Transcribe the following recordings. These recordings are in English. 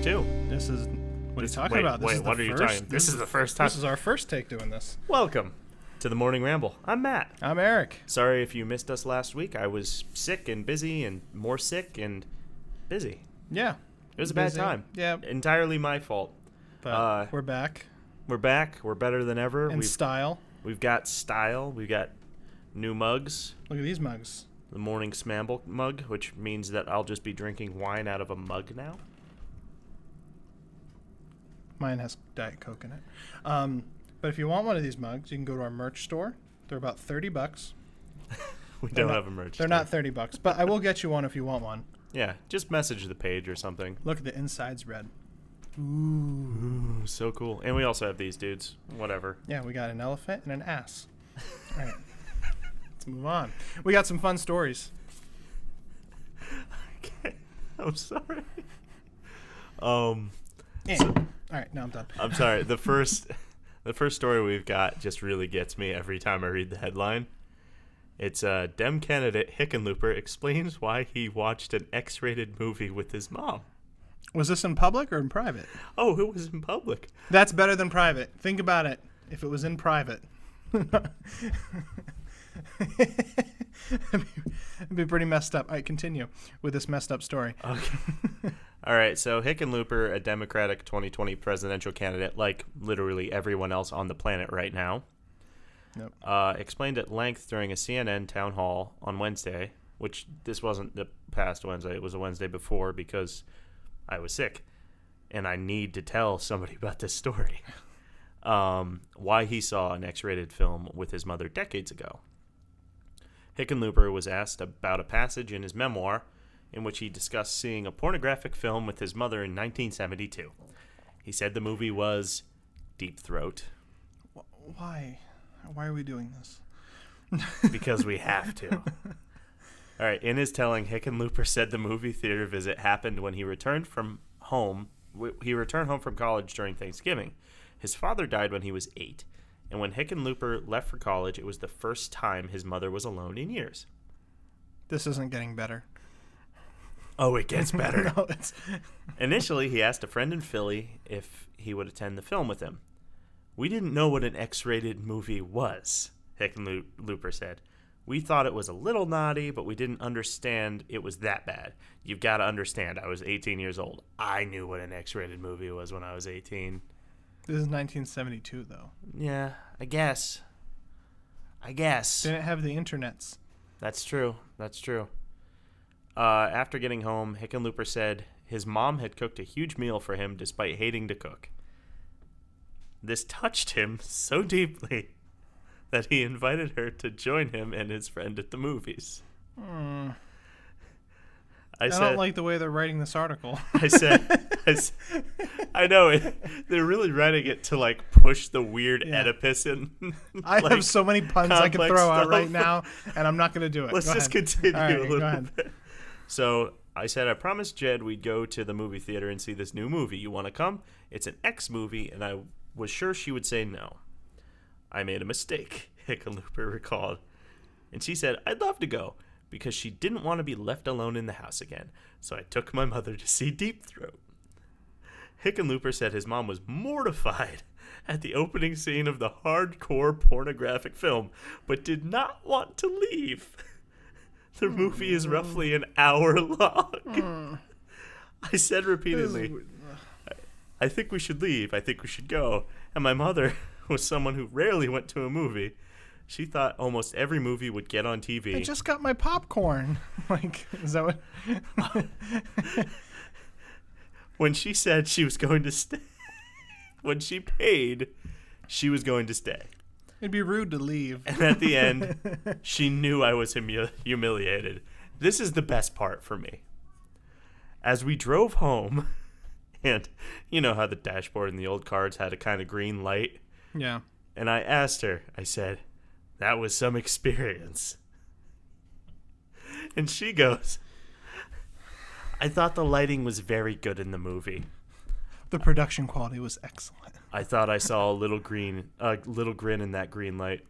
2. This is... What are you talking about? Wait, what are you talking? This is the first time. This is our first take doing this. Welcome to the Morning Ramble. I'm Matt. I'm Eric. Sorry if you missed us last week. I was sick and busy and more sick and busy. Yeah. It was a bad time. Yeah. Entirely my fault. But we're back. We're back. We're better than ever. In style. We've got style. We've got new mugs. Look at these mugs. The Morning Ramble mug, which means that I'll just be drinking wine out of a mug now. Mine has Diet Coke in it. But if you want one of these mugs, you can go to our merch store. They're about $30. We don't have a merch store. They're not $30, but I will get you one if you want one. Yeah, just message the page or something. Look at the inside's red. Ooh, so cool. And we also have these dudes. Whatever. Yeah, we got an elephant and an ass. All right. Let's move on. We got some fun stories. Okay. I'm sorry. All right, now I'm done. I'm sorry. The first story we've got just really gets me every time I read the headline. It's Dem candidate Hickenlooper explains why he watched an X-rated movie with his mom. Was this in public or in private? Oh, it was in public. That's better than private. Think about it. If it was in private. It'd be pretty messed up. All right, continue with this messed up story. Okay. All right, so Hickenlooper, a Democratic 2020 presidential candidate, like literally everyone else on the planet right now, explained at length during a CNN town hall on Wednesday, which this wasn't the past Wednesday, it was a Wednesday before because I was sick, and I need to tell somebody about this story, why he saw an X-rated film with his mother decades ago. Hickenlooper was asked about a passage in his memoir in which he discussed seeing a pornographic film with his mother in 1972. He said the movie was Deep Throat. Why? Why are we doing this? Because we have to. All right, in his telling, Hickenlooper said the movie theater visit happened when he returned home from college during Thanksgiving. His father died when he was 8, and when Hickenlooper left for college, it was the first time his mother was alone in years. This isn't getting better. Oh, it gets better. No, Initially, he asked a friend in Philly if he would attend the film with him. We didn't know what an X-rated movie was, Hickenlooper said. We thought it was a little naughty, but we didn't understand it was that bad. You've got to understand, I was 18 years old. I knew what an X-rated movie was when I was 18. This is 1972, though. Yeah, I guess. Didn't have the internets. That's true. After getting home, Hickenlooper said his mom had cooked a huge meal for him despite hating to cook. This touched him so deeply that he invited her to join him and his friend at the movies. I don't like the way they're writing this article. I know they're really writing it to like push the weird Oedipus in. I have so many puns I can throw out right now, and I'm not going to do it. Let's just continue a little bit. So I said, I promised Jed we'd go to the movie theater and see this new movie. You want to come? It's an X movie, and I was sure she would say no. I made a mistake, Hickenlooper recalled. And she said, I'd love to go, because she didn't want to be left alone in the house again. So I took my mother to see Deep Throat. Hickenlooper said his mom was mortified at the opening scene of the hardcore pornographic film, but did not want to leave. The movie is roughly an hour long. I said repeatedly, I think we should leave. I think we should go. And my mother was someone who rarely went to a movie. She thought almost every movie would get on TV. I just got my popcorn. Like, is that what? When she said she was going to stay, when she paid, she was going to stay. It'd be rude to leave. And at the end, she knew I was humiliated. This is the best part for me. As we drove home, and you know how the dashboard in the old cars had a kind of green light? Yeah. And I asked her, I said, that was some experience. And she goes, I thought the lighting was very good in the movie. The production quality was excellent. I thought I saw a little grin in that green light.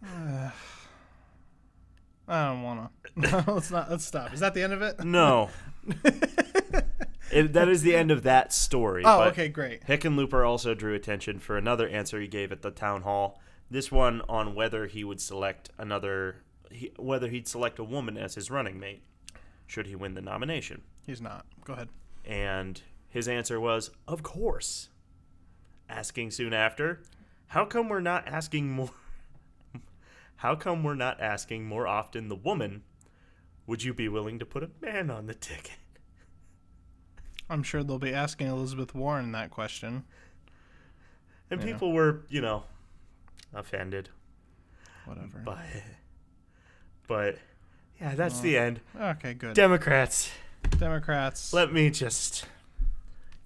I don't want to. Let's stop. Is that the end of it? No. That is the end of that story. Oh, but okay, great. Hickenlooper also drew attention for another answer he gave at the town hall. This one on whether he would select whether he'd select a woman as his running mate, should he win the nomination. He's not. Go ahead. And his answer was, of course. Asking soon after, how come we're not asking more often the woman, would you be willing to put a man on the ticket? I'm sure they'll be asking Elizabeth Warren that question. And people were, offended. Whatever. But yeah, that's the end. Okay, good. Democrats. Let me just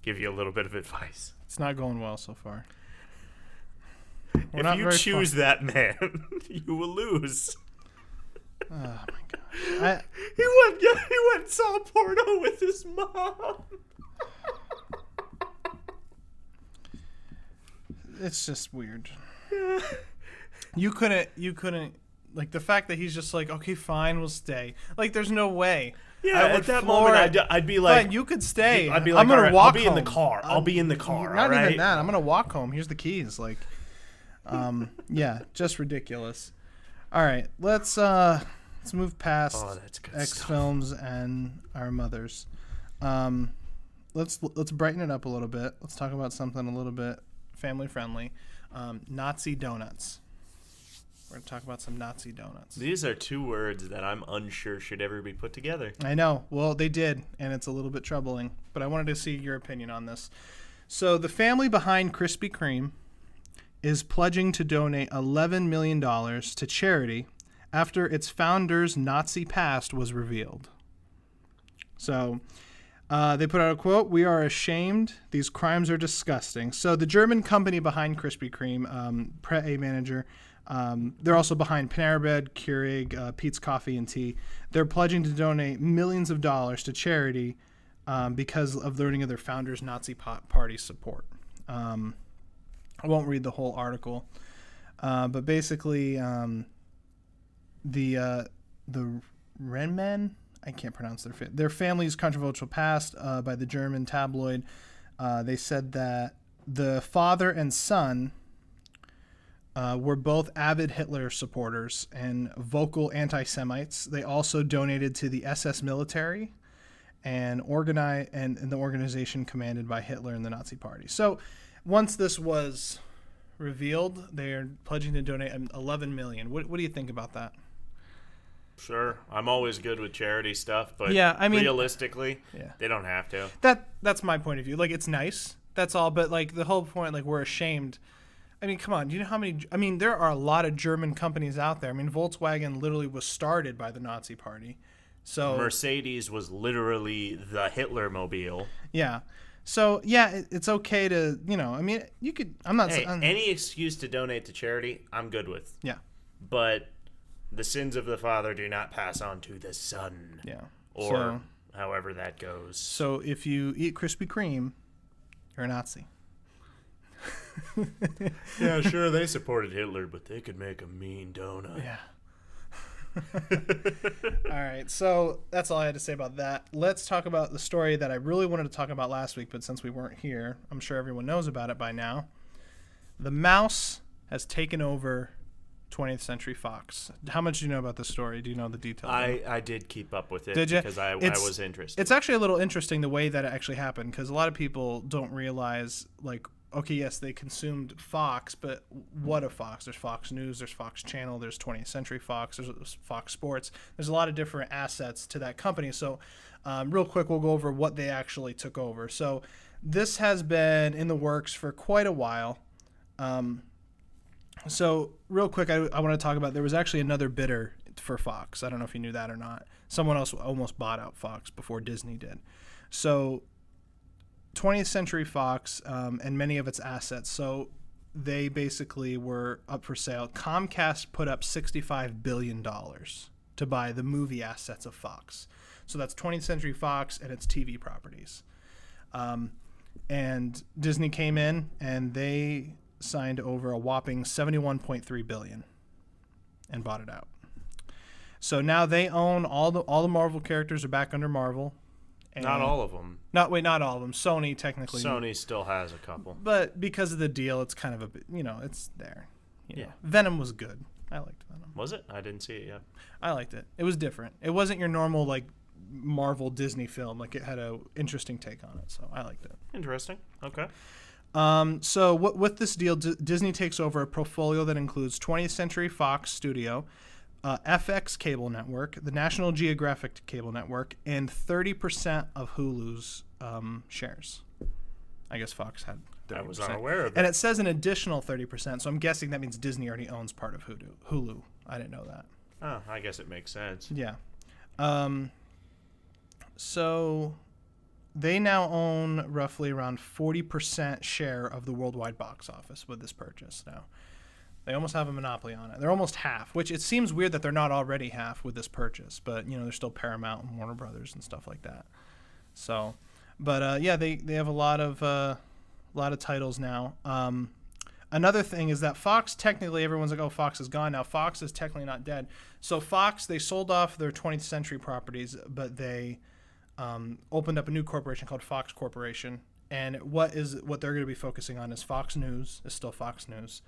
give you a little bit of advice. It's not going well so far. If you choose that man, you will lose. Oh my god! He went and saw porno with his mom. It's just weird. You couldn't like the fact that he's just like, okay, fine, we'll stay. Like, there's no way. Yeah, at that moment, I'd be like, fine, you could stay. I'd be like, I'm gonna right, walk I'll be home. in the car. I'll be in the car. Not right? even that. I'm gonna walk home. Here's the keys. Like, yeah, just ridiculous. All right, let's move past X films and our mothers. Let's brighten it up a little bit. Let's talk about something a little bit family friendly. Nazi donuts. We're going to talk about some Nazi donuts. These are two words that I'm unsure should ever be put together. I know. Well, they did, and it's a little bit troubling. But I wanted to see your opinion on this. So the family behind Krispy Kreme is pledging to donate $11 million to charity after its founder's Nazi past was revealed. So they put out a quote, "We are ashamed. These crimes are disgusting." So the German company behind Krispy Kreme, Pret-A manager, they're also behind Panera Bread, Keurig, Pete's Coffee and Tea. They're pledging to donate millions of dollars to charity because of learning of their founder's Nazi party support. I won't read the whole article, but basically the Renmen, I can't pronounce their family's controversial past by the German tabloid. They said that the father and son were both avid Hitler supporters and vocal anti-Semites. They also donated to the SS military and the organization commanded by Hitler and the Nazi Party. So once this was revealed, they are pledging to donate $11 million. What do you think about that? Sure, I'm always good with charity stuff, but yeah, I mean, realistically, they don't have to. That's my point of view. Like, it's nice, that's all, but like the whole point, like, we're ashamed. I mean, come on, do you know how many? I mean, there are a lot of German companies out there. I mean, Volkswagen literally was started by the Nazi Party. So Mercedes was literally the Hitler mobile. Yeah. So yeah, it's okay to, I mean, you could. I'm not saying any excuse to donate to charity, I'm good with. Yeah. But the sins of the father do not pass on to the son. Yeah. Or however that goes. So if you eat Krispy Kreme, you're a Nazi. Yeah, sure, they supported Hitler, but they could make a mean donut. Yeah. All right, so that's all I had to say about that. Let's talk about the story that I really wanted to talk about last week, but since we weren't here, I'm sure everyone knows about it by now. The mouse has taken over 20th Century Fox. How much do you know about this story? Do you know the details? I did keep up with it. Did you? Because I was interested. It's actually a little interesting the way that it actually happened, because a lot of people don't realize, like, okay, yes, they consumed Fox, but what of Fox? There's Fox News, there's Fox Channel, there's 20th Century Fox, there's Fox Sports. There's a lot of different assets to that company. So real quick, we'll go over what they actually took over. So this has been in the works for quite a while. So real quick, I want to talk about, there was actually another bidder for Fox. I don't know if you knew that or not. Someone else almost bought out Fox before Disney did. So 20th Century Fox and many of its assets. So they basically were up for sale. Comcast put up $65 billion to buy the movie assets of Fox. So that's 20th Century Fox and its TV properties. And Disney came in and they signed over a whopping $71.3 billion and bought it out. So now they own all the Marvel characters are back under Marvel. And Not all of them. Not all of them. Sony technically. Sony still has a couple. But because of the deal, it's kind of a bit, it's there. Yeah. Venom was good. I liked Venom. Was it? I didn't see it yet. I liked it. It was different. It wasn't your normal like Marvel Disney film. Like it had a interesting take on it, so I liked it. Interesting. Okay. So with this deal, Disney takes over a portfolio that includes 20th Century Fox Studio, FX cable network, the National Geographic cable network, and 30% of Hulu's shares. I guess Fox had 30%. I was unaware of that. And it says an additional 30%, so I'm guessing that means Disney already owns part of Hulu. I didn't know that. Oh, I guess it makes sense. Yeah. So they now own roughly around 40% share of the worldwide box office with this purchase now. They almost have a monopoly on it. They're almost half, which it seems weird that they're not already half with this purchase, but they're still Paramount and Warner Brothers and stuff like that. So, but yeah, they have a lot of titles now. Another thing is that Fox, technically everyone's like, oh, Fox is gone now. Fox is technically not dead. So Fox, they sold off their 20th Century properties, but they opened up a new corporation called Fox Corporation. And what they're going to be focusing on is Fox News, is still Fox News,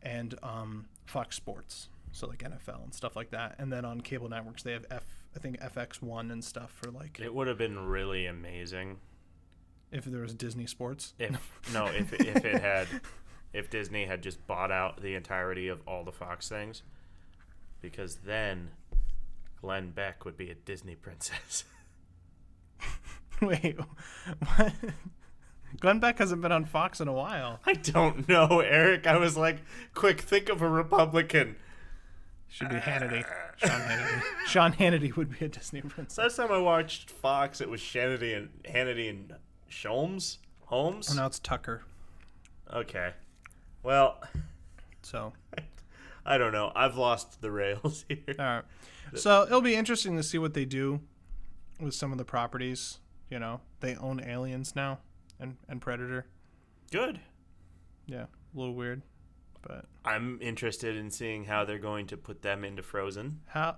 and Fox Sports, so like NFL and stuff like that. And then on cable networks, they have I think FX1 and stuff for like. It would have been really amazing if there was Disney Sports. If Disney had just bought out the entirety of all the Fox things, because then Glenn Beck would be a Disney princess. Wait, what? Glenn Beck hasn't been on Fox in a while. I don't know, Eric. I was like, quick, think of a Republican. Should be Hannity. Sean Hannity. Sean Hannity would be a Disney princess. Last time I watched Fox, it was Hannity and Holmes. Oh, now it's Tucker. Okay. Well, so I don't know. I've lost the rails here. All right. So it'll be interesting to see what they do with some of the properties. They own Aliens now and Predator. Good. Yeah, a little weird, but I'm interested in seeing how they're going to put them into Frozen. How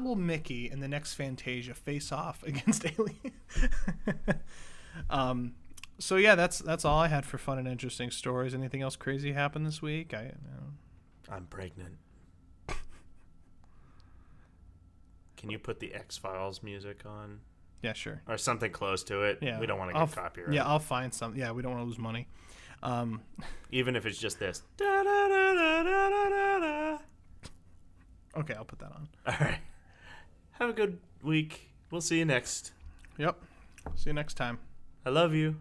will Mickey in the next Fantasia face off against Alien? So yeah, that's all I had for fun and interesting stories. Anything else crazy happened this week? I'm pregnant. Can you put the X-Files music on? Yeah, sure. Or something close to it. Yeah. We don't want to get copyright. Yeah, I'll find some. Yeah, we don't want to lose money. Even if it's just this. Okay, I'll put that on. All right. Have a good week. We'll see you next. Yep. See you next time. I love you.